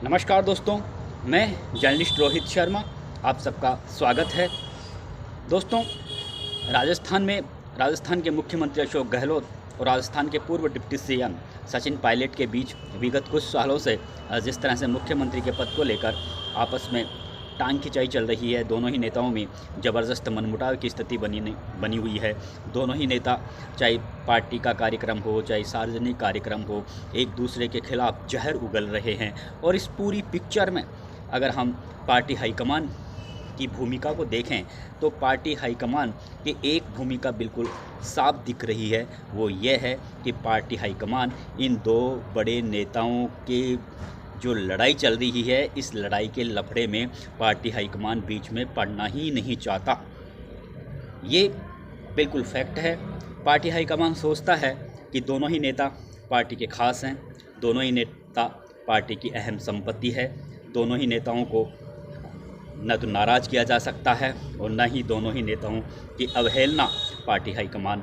नमस्कार दोस्तों, मैं जर्नलिस्ट रोहित शर्मा, आप सबका स्वागत है। दोस्तों, राजस्थान के मुख्यमंत्री अशोक गहलोत और राजस्थान के पूर्व डिप्टी सीएम सचिन पायलट के बीच विगत कुछ सालों से जिस तरह से मुख्यमंत्री के पद को लेकर आपस में टांग खिंचाई चल रही है, दोनों ही नेताओं में ज़बरदस्त मनमुटाव की स्थिति बनी हुई है। दोनों ही नेता, चाहे पार्टी का कार्यक्रम हो, चाहे सार्वजनिक कार्यक्रम हो, एक दूसरे के खिलाफ जहर उगल रहे हैं। और इस पूरी पिक्चर में अगर हम पार्टी हाईकमान की भूमिका को देखें तो पार्टी हाईकमान की एक भूमिका बिल्कुल साफ दिख रही है। वो ये है कि पार्टी हाईकमान इन दो बड़े नेताओं के जो लड़ाई चल रही है, इस लड़ाई के लफड़े में पार्टी हाईकमान बीच में पड़ना ही नहीं चाहता। ये बिल्कुल फैक्ट है। पार्टी हाईकमान सोचता है कि दोनों ही नेता पार्टी के खास हैं, दोनों ही नेता पार्टी की अहम संपत्ति है, दोनों ही नेताओं को न तो नाराज़ किया जा सकता है और न ही दोनों ही नेताओं की अवहेलना पार्टी हाईकमान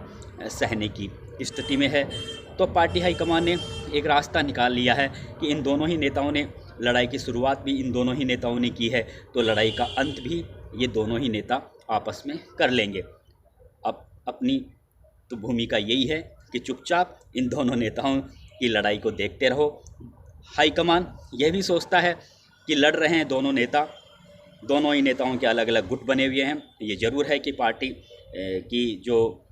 सहने की स्थिति में है। तो पार्टी हाईकमान ने एक रास्ता निकाल लिया है कि इन दोनों ही नेताओं ने लड़ाई की शुरुआत भी इन दोनों ही नेताओं ने की है, तो लड़ाई का अंत भी ये दोनों ही नेता आपस में कर लेंगे। अब अपनी तो भूमिका यही है कि चुपचाप इन दोनों नेताओं की लड़ाई को देखते रहो। हाईकमान यह भी सोचता है कि लड़ रहे हैं दोनों नेता, दोनों ही नेताओं के अलग अलग गुट बने हुए हैं। ये ज़रूर है कि पार्टी की जो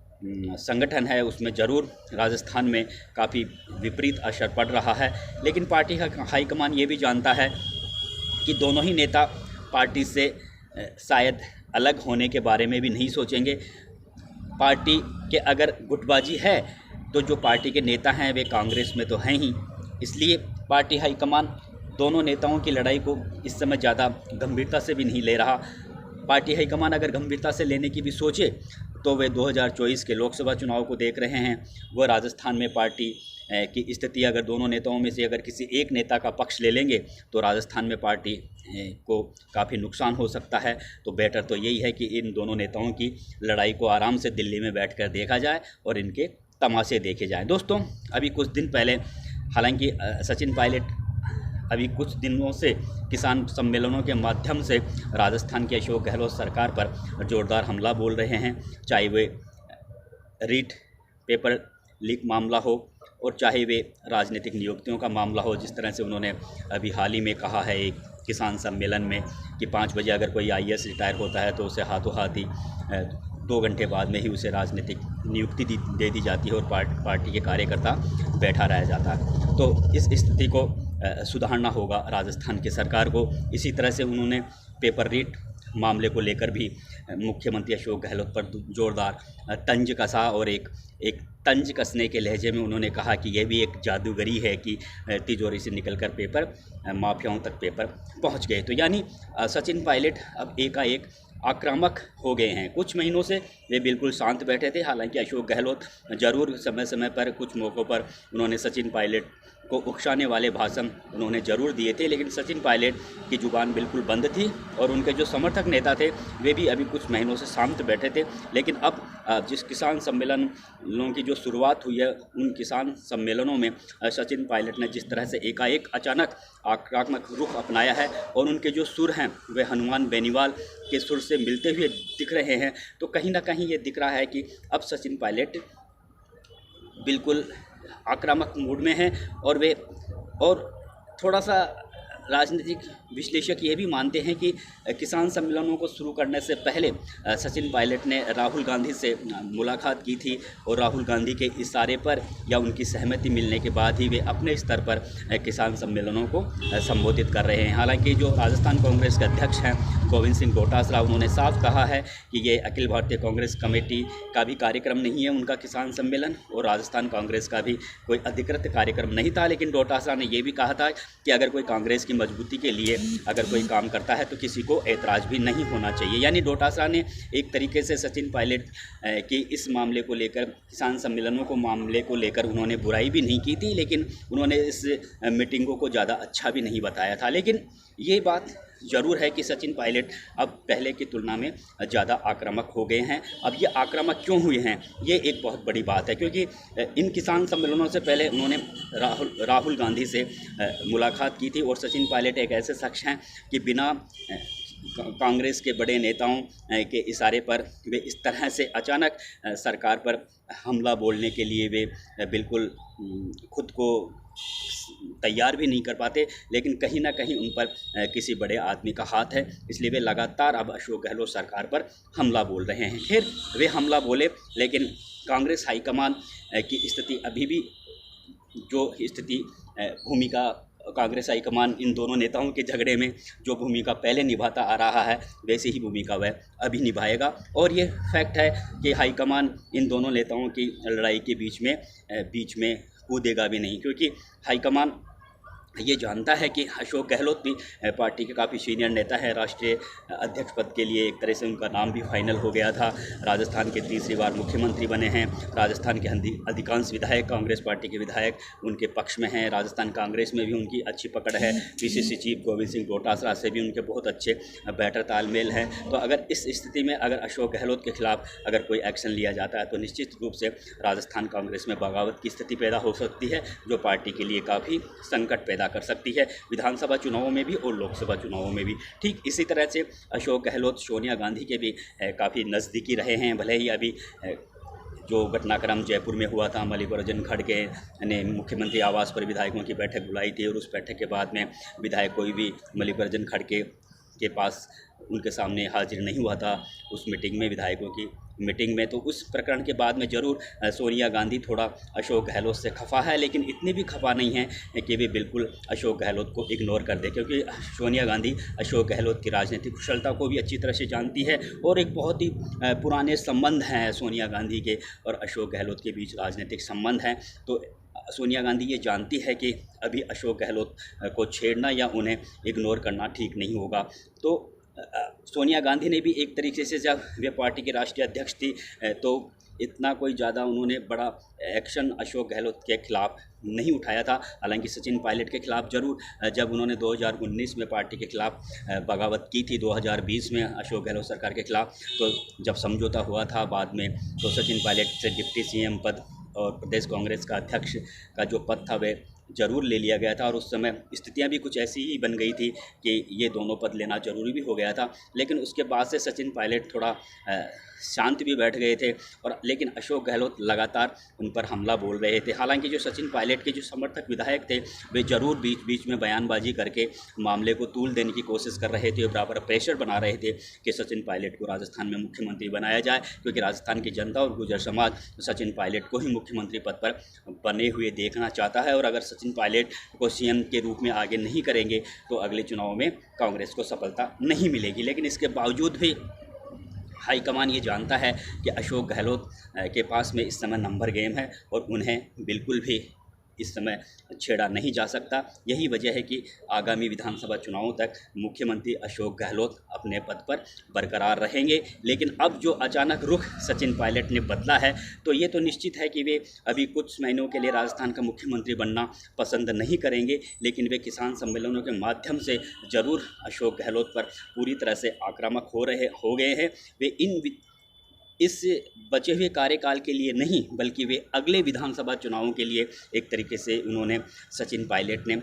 संगठन है उसमें ज़रूर राजस्थान में काफ़ी विपरीत असर पड़ रहा है, लेकिन पार्टी का हाईकमान ये भी जानता है कि दोनों ही नेता पार्टी से शायद अलग होने के बारे में भी नहीं सोचेंगे। पार्टी के अगर गुटबाजी है तो जो पार्टी के नेता हैं वे कांग्रेस में तो हैं ही, इसलिए पार्टी हाईकमान दोनों नेताओं की लड़ाई को इस समय ज़्यादा गंभीरता से भी नहीं ले रहा। पार्टी हाईकमान अगर गंभीरता से लेने की भी सोचे तो वे 2024 के लोकसभा चुनाव को देख रहे हैं। वो राजस्थान में पार्टी की स्थिति अगर दोनों नेताओं में से अगर किसी एक नेता का पक्ष ले लेंगे तो राजस्थान में पार्टी को काफ़ी नुकसान हो सकता है। तो बेटर तो यही है कि इन दोनों नेताओं की लड़ाई को आराम से दिल्ली में बैठकर देखा जाए और इनके तमाशे देखे जाएँ। दोस्तों, अभी कुछ दिन पहले हालांकि सचिन पायलट अभी कुछ दिनों से किसान सम्मेलनों के माध्यम से राजस्थान के अशोक गहलोत सरकार पर जोरदार हमला बोल रहे हैं, चाहे वे रीट पेपर लीक मामला हो और चाहे वे राजनीतिक नियुक्तियों का मामला हो। जिस तरह से उन्होंने अभी हाल ही में कहा है एक किसान सम्मेलन में कि 5 बजे अगर कोई आईएएस रिटायर होता है तो उसे हाथों हाथ ही 2 घंटे बाद में ही उसे राजनीतिक नियुक्ति दे दी जाती है और पार्टी के कार्यकर्ता बैठा रह जाता है। तो इस स्थिति को सुधारना होगा राजस्थान की सरकार को। इसी तरह से उन्होंने पेपर रीट मामले को लेकर भी मुख्यमंत्री अशोक गहलोत पर जोरदार तंज कसा और एक तंज कसने के लहजे में उन्होंने कहा कि यह भी एक जादूगरी है कि तिजोरी से निकलकर पेपर माफियाओं तक पेपर पहुंच गए। तो यानी सचिन पायलट अब एकाएक आक्रामक हो गए हैं। कुछ महीनों से वे बिल्कुल शांत बैठे थे। हालांकि अशोक गहलोत ज़रूर समय समय पर कुछ मौक़ों पर उन्होंने सचिन पायलट को उकसाने वाले भाषण उन्होंने ज़रूर दिए थे, लेकिन सचिन पायलट की ज़ुबान बिल्कुल बंद थी और उनके जो समर्थक नेता थे वे भी अभी कुछ महीनों से शांत बैठे थे। लेकिन अब जिस किसान सम्मेलनों की जो शुरुआत हुई है, उन किसान सम्मेलनों में सचिन पायलट ने जिस तरह से एकाएक अचानक आक्रामक रुख अपनाया है और उनके जो सुर हैं वे हनुमान बेनीवाल के सुर से मिलते हुए दिख रहे हैं, तो कहीं ना कहीं ये दिख रहा है कि अब सचिन पायलट बिल्कुल आक्रामक मूड में हैं और थोड़ा सा राजनीतिक विश्लेषक ये भी मानते हैं कि किसान सम्मेलनों को शुरू करने से पहले सचिन पायलट ने राहुल गांधी से मुलाकात की थी और राहुल गांधी के इशारे पर या उनकी सहमति मिलने के बाद ही वे अपने स्तर पर किसान सम्मेलनों को संबोधित कर रहे हैं। हालांकि जो राजस्थान कांग्रेस के अध्यक्ष हैं गोविंद सिंह डोटासरा, उन्होंने साफ कहा है कि ये अखिल भारतीय कांग्रेस कमेटी का भी कार्यक्रम नहीं है उनका किसान सम्मेलन, और राजस्थान कांग्रेस का भी कोई अधिकृत कार्यक्रम नहीं था। लेकिन डोटासरा ने यह भी कहा था कि अगर कोई कांग्रेस की मजबूती के लिए अगर कोई काम करता है तो किसी को ऐतराज़ भी नहीं होना चाहिए। यानी डोटासरा ने एक तरीके से सचिन पायलट की इस मामले को लेकर, किसान सम्मेलनों को मामले को लेकर उन्होंने बुराई भी नहीं की थी, लेकिन उन्होंने इस मीटिंगों को ज़्यादा अच्छा भी नहीं बताया था। लेकिन ये बात ज़रूर है कि सचिन पायलट अब पहले की तुलना में ज़्यादा आक्रामक हो गए हैं। अब ये आक्रामक क्यों हुए हैं, ये एक बहुत बड़ी बात है, क्योंकि इन किसान सम्मेलनों से पहले उन्होंने राहुल गांधी से मुलाकात की थी। और सचिन पायलट एक ऐसे शख्स हैं कि बिना कांग्रेस के बड़े नेताओं के इशारे पर वे इस तरह से अचानक सरकार पर हमला बोलने के लिए वे बिल्कुल खुद को तैयार भी नहीं कर पाते। लेकिन कहीं ना कहीं उन पर किसी बड़े आदमी का हाथ है, इसलिए वे लगातार अब अशोक गहलोत सरकार पर हमला बोल रहे हैं। फिर वे हमला बोले, लेकिन कांग्रेस हाईकमान की स्थिति अभी भी जो स्थिति भूमिका कांग्रेस हाईकमान इन दोनों नेताओं के झगड़े में जो भूमिका पहले निभाता आ रहा है, वैसे ही भूमिका वह अभी निभाएगा। और ये फैक्ट है कि हाईकमान इन दोनों नेताओं की लड़ाई के बीच में कूदेगा भी नहीं, क्योंकि हाईकमान ये जानता है कि अशोक गहलोत भी पार्टी के काफ़ी सीनियर नेता है। राष्ट्रीय अध्यक्ष पद के लिए एक तरह से उनका नाम भी फाइनल हो गया था। राजस्थान के तीसरी बार मुख्यमंत्री बने हैं। राजस्थान के अधिकांश विधायक, कांग्रेस पार्टी के विधायक उनके पक्ष में हैं। राजस्थान कांग्रेस में भी उनकी अच्छी पकड़ है। पीसीसी चीफ गोविंद सिंह डोटासरा से भी उनके बहुत अच्छे बेहतर तालमेल हैं। तो अगर इस स्थिति में अगर अशोक गहलोत के खिलाफ अगर कोई एक्शन लिया जाता है तो निश्चित रूप से राजस्थान कांग्रेस में बगावत की स्थिति पैदा हो सकती है, जो पार्टी के लिए काफ़ी संकट पैदा कर सकती है, विधानसभा चुनावों में भी और लोकसभा चुनावों में भी। ठीक इसी तरह से अशोक गहलोत सोनिया गांधी के भी काफ़ी नज़दीकी रहे हैं। भले ही अभी जो घटनाक्रम जयपुर में हुआ था, मल्लिकार्जुन खड़गे ने मुख्यमंत्री आवास पर विधायकों की बैठक बुलाई थी और उस बैठक के बाद में विधायक कोई भी मल्लिकार्जुन खड़गे के पास उनके सामने हाजिर नहीं हुआ था उस मीटिंग में, विधायकों की मीटिंग में। तो उस प्रकरण के बाद में ज़रूर सोनिया गांधी थोड़ा अशोक गहलोत से खफा है, लेकिन इतनी भी खफा नहीं है कि वे बिल्कुल अशोक गहलोत को इग्नोर कर दे, क्योंकि सोनिया गांधी अशोक गहलोत की राजनीतिक कुशलता को भी अच्छी तरह से जानती है और एक बहुत ही पुराने संबंध हैं सोनिया गांधी के और अशोक गहलोत के बीच राजनीतिक संबंध हैं। तो सोनिया गांधी ये जानती है कि अभी अशोक गहलोत को छेड़ना या उन्हें इग्नोर करना ठीक नहीं होगा। तो सोनिया गांधी ने भी एक तरीके से, जब वे पार्टी के राष्ट्रीय अध्यक्ष थी, तो इतना कोई ज़्यादा उन्होंने बड़ा एक्शन अशोक गहलोत के खिलाफ नहीं उठाया था। हालांकि सचिन पायलट के खिलाफ ज़रूर, जब उन्होंने 2019 में पार्टी के खिलाफ बगावत की थी, 2020 में अशोक गहलोत सरकार के खिलाफ, तो जब समझौता हुआ था बाद में, तो सचिन पायलट से डिप्टी सीएम पद और प्रदेश कांग्रेस का अध्यक्ष का जो पद था वह ज़रूर ले लिया गया था। और उस समय स्थितियां भी कुछ ऐसी ही बन गई थी कि ये दोनों पद लेना ज़रूरी भी हो गया था। लेकिन उसके बाद से सचिन पायलट थोड़ा शांत भी बैठ गए थे, और लेकिन अशोक गहलोत लगातार उन पर हमला बोल रहे थे। हालांकि जो सचिन पायलट के जो समर्थक विधायक थे वे ज़रूर बीच बीच में बयानबाजी करके मामले को तूल देने की कोशिश कर रहे थे और बराबर प्रेशर बना रहे थे कि सचिन पायलट को राजस्थान में मुख्यमंत्री बनाया जाए, क्योंकि राजस्थान की जनता और गुर्जर समाज सचिन पायलट को ही मुख्यमंत्री पद पर बने हुए देखना चाहता है। और अगर सचिन पायलट को सीएम के रूप में आगे नहीं करेंगे तो अगले चुनाव में कांग्रेस को सफलता नहीं मिलेगी। लेकिन इसके बावजूद भी हाईकमान ये जानता है कि अशोक गहलोत के पास में इस समय नंबर गेम है और उन्हें बिल्कुल भी इस समय छेड़ा नहीं जा सकता। यही वजह है कि आगामी विधानसभा चुनावों तक मुख्यमंत्री अशोक गहलोत अपने पद पर बरकरार रहेंगे। लेकिन अब जो अचानक रुख सचिन पायलट ने बदला है, तो ये तो निश्चित है कि वे अभी कुछ महीनों के लिए राजस्थान का मुख्यमंत्री बनना पसंद नहीं करेंगे, लेकिन वे किसान सम्मेलनों के माध्यम से ज़रूर अशोक गहलोत पर पूरी तरह से आक्रामक हो गए हैं। वे इस बचे हुए कार्यकाल के लिए नहीं, बल्कि वे अगले विधानसभा चुनावों के लिए एक तरीके से उन्होंने, सचिन पायलट ने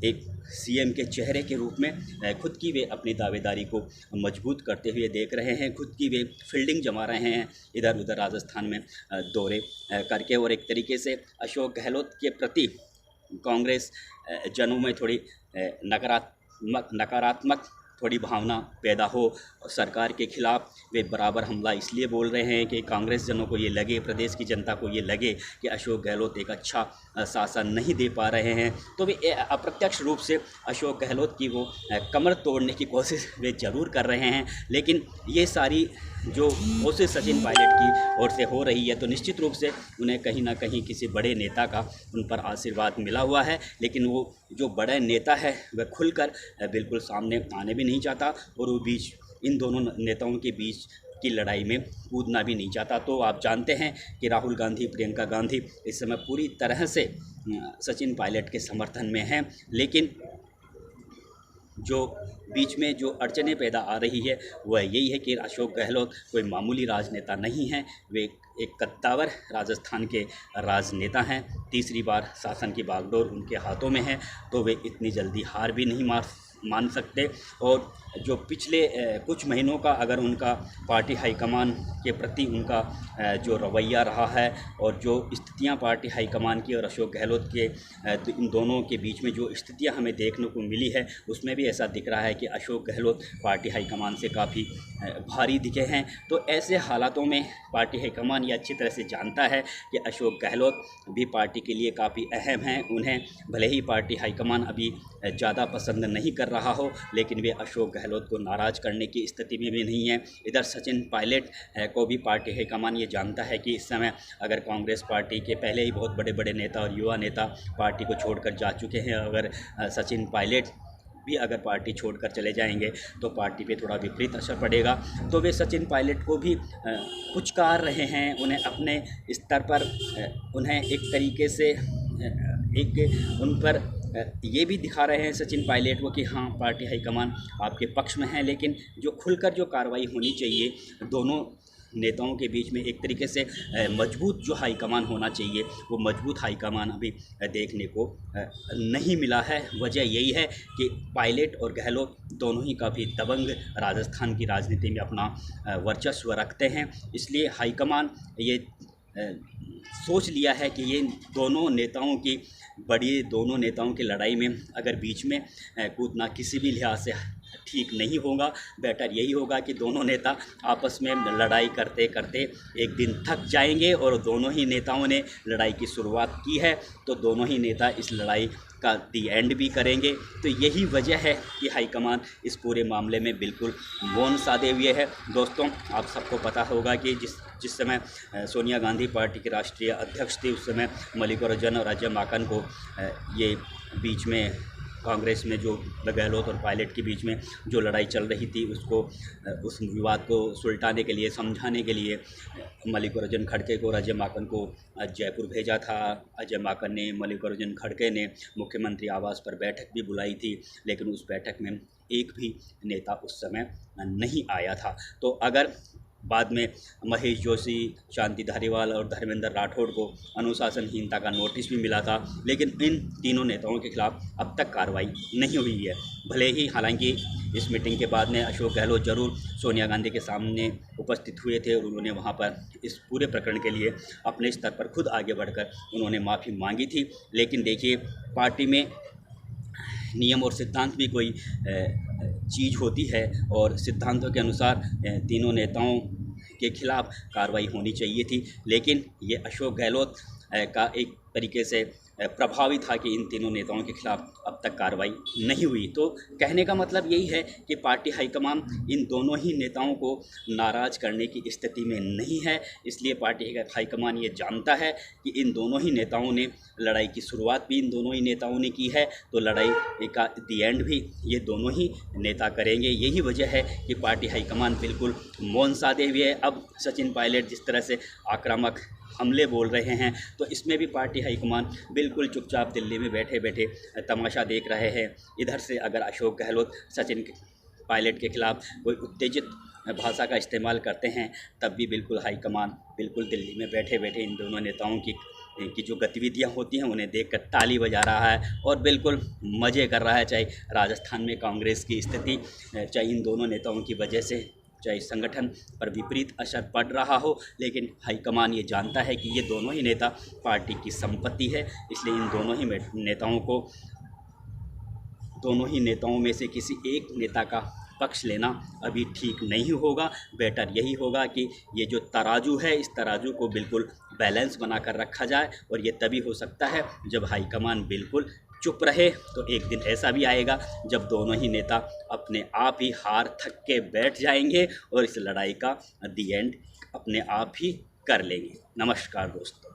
एक सीएम के चेहरे के रूप में खुद की वे अपनी दावेदारी को मजबूत करते हुए देख रहे हैं। खुद की वे फील्डिंग जमा रहे हैं इधर उधर राजस्थान में दौरे करके, और एक तरीके से अशोक गहलोत के प्रति कांग्रेस जनों में थोड़ी नकारात्मक थोड़ी भावना पैदा हो। सरकार के खिलाफ वे बराबर हमला इसलिए बोल रहे हैं कि कांग्रेस जनों को ये लगे, प्रदेश की जनता को ये लगे कि अशोक गहलोत एक अच्छा शासन नहीं दे पा रहे हैं। तो वे अप्रत्यक्ष रूप से अशोक गहलोत की वो कमर तोड़ने की कोशिश वे ज़रूर कर रहे हैं। लेकिन ये सारी जो कोशिश सचिन पायलट की ओर से हो रही है, तो निश्चित रूप से उन्हें कहीं ना कहीं किसी बड़े नेता का उन पर आशीर्वाद मिला हुआ है। लेकिन वो जो बड़ा नेता है वह खुलकर बिल्कुल सामने आने भी नहीं चाहता, और वो इन दोनों नेताओं के बीच की लड़ाई में कूदना भी नहीं चाहता। तो आप जानते हैं कि राहुल गांधी, प्रियंका गांधी इस समय पूरी तरह से सचिन पायलट के समर्थन में हैं। लेकिन जो बीच में जो अड़चनें पैदा आ रही है वह यही है कि अशोक गहलोत कोई मामूली राजनेता नहीं हैं। वे एक कद्दावर राजस्थान के राजनेता हैं। तीसरी बार शासन की बागडोर उनके हाथों में है, तो वे इतनी जल्दी हार भी नहीं मान सकते। और जो पिछले कुछ महीनों का अगर उनका पार्टी हाईकमान के प्रति उनका जो रवैया रहा है और जो स्थितियां पार्टी हाईकमान की और अशोक गहलोत के इन दोनों के बीच में जो स्थितियां हमें देखने को मिली है, उसमें भी ऐसा दिख रहा है कि अशोक गहलोत पार्टी हाईकमान से काफ़ी भारी दिखे हैं। तो ऐसे हालातों में पार्टी हाईकमान ये अच्छी तरह से जानता है कि अशोक गहलोत भी पार्टी के लिए काफ़ी अहम हैं। उन्हें भले ही पार्टी हाईकमान अभी ज़्यादा पसंद नहीं कर रहा हो, लेकिन वे अशोक गहलोत को नाराज़ करने की स्थिति में भी नहीं है। इधर सचिन पायलट को भी पार्टी हाईकमान ये जानता है कि इस समय अगर कांग्रेस पार्टी के पहले ही बहुत बड़े बड़े नेता और युवा नेता पार्टी को छोड़कर जा चुके हैं, अगर सचिन पायलट भी अगर पार्टी छोड़कर चले जाएंगे तो पार्टी पे थोड़ा विपरीत असर पड़ेगा। तो वे सचिन पायलट को भी पुचकार रहे हैं, उन्हें अपने स्तर पर उन्हें एक तरीके से एक उन पर ये भी दिखा रहे हैं सचिन पायलट को कि हाँ, पार्टी हाईकमान आपके पक्ष में है, लेकिन जो खुलकर जो कार्रवाई होनी चाहिए दोनों नेताओं के बीच में एक तरीके से मजबूत जो हाईकमान होना चाहिए, वो मजबूत हाईकमान अभी देखने को नहीं मिला है। वजह यही है कि पायलट और गहलोत दोनों ही काफ़ी दबंग राजस्थान की राजनीति में अपना वर्चस्व रखते हैं। इसलिए हाईकमान ये सोच लिया है कि ये दोनों नेताओं की लड़ाई में अगर बीच में कूदना किसी भी लिहाज से ठीक नहीं होगा। बेटर यही होगा कि दोनों नेता आपस में लड़ाई करते करते एक दिन थक जाएंगे, और दोनों ही नेताओं ने लड़ाई की शुरुआत की है, तो दोनों ही नेता इस लड़ाई का दी एंड भी करेंगे। तो यही वजह है कि हाईकमान इस पूरे मामले में बिल्कुल मौन साधे हुए है। दोस्तों, आप सबको पता होगा कि जिस समय सोनिया गांधी पार्टी के राष्ट्रीय अध्यक्ष थी, उस समय मल्लिकार्जुन और अजय माकन को ये बीच में कांग्रेस में जो गहलोत और पायलट के बीच में जो लड़ाई चल रही थी, उस विवाद को सुलटाने के लिए, समझाने के लिए मल्लिकार्जुन खड़गे को और अजय माकन को जयपुर भेजा था। अजय माकन ने, मल्लिकार्जुन खड़गे ने मुख्यमंत्री आवास पर बैठक भी बुलाई थी, लेकिन उस बैठक में एक भी नेता उस समय नहीं आया था। तो अगर बाद में महेश जोशी, शांति धारीवाल और धर्मेंद्र राठौड़ को अनुशासनहीनता का नोटिस भी मिला था, लेकिन इन तीनों नेताओं के खिलाफ अब तक कार्रवाई नहीं हुई है। भले ही हालांकि इस मीटिंग के बाद में अशोक गहलोत जरूर सोनिया गांधी के सामने उपस्थित हुए थे और उन्होंने वहां पर इस पूरे प्रकरण के लिए अपने स्तर पर खुद आगे बढ़कर उन्होंने माफ़ी मांगी थी। लेकिन देखिए, पार्टी में नियम और सिद्धांत भी कोई चीज़ होती है, और सिद्धांतों के अनुसार तीनों नेताओं के खिलाफ कार्रवाई होनी चाहिए थी, लेकिन ये अशोक गहलोत का एक तरीके से प्रभावी था कि इन तीनों नेताओं के खिलाफ अब तक कार्रवाई नहीं हुई। तो कहने का मतलब यही है कि पार्टी हाईकमान इन दोनों ही नेताओं को नाराज़ करने की स्थिति में नहीं है। इसलिए पार्टी हाईकमान ये जानता है कि इन दोनों ही नेताओं ने लड़ाई की शुरुआत भी इन दोनों ही नेताओं ने की है, तो लड़ाई का दी एंड भी ये दोनों ही नेता करेंगे। यही वजह है कि पार्टी हाईकमान बिल्कुल मौन साधे हुए है। अब सचिन पायलट जिस तरह से आक्रामक हमले बोल रहे हैं, तो इसमें भी पार्टी हाईकमान बिल्कुल चुपचाप दिल्ली में बैठे बैठे तमाशा देख रहे हैं। इधर से अगर अशोक गहलोत सचिन पायलट के खिलाफ कोई उत्तेजित भाषा का इस्तेमाल करते हैं, तब भी बिल्कुल हाईकमान बिल्कुल दिल्ली में बैठे बैठे इन दोनों नेताओं की जो गतिविधियां होती हैं उन्हें देखकर ताली बजा रहा है और बिल्कुल मज़े कर रहा है। चाहे राजस्थान में कांग्रेस की स्थिति, चाहे इन दोनों नेताओं की वजह से चाहे संगठन पर विपरीत असर पड़ रहा हो, लेकिन हाईकमान ये जानता है कि ये दोनों ही नेता पार्टी की संपत्ति है। इसलिए इन दोनों ही नेताओं में से किसी एक नेता का पक्ष लेना अभी ठीक नहीं होगा। बेटर यही होगा कि ये जो तराजू है, इस तराजू को बिल्कुल बैलेंस बनाकर रखा जाए, और ये तभी हो सकता है जब हाईकमान बिल्कुल चुप रहे। तो एक दिन ऐसा भी आएगा जब दोनों ही नेता अपने आप ही हार थक के बैठ जाएंगे और इस लड़ाई का दी एंड अपने आप ही कर लेंगे। नमस्कार दोस्तों।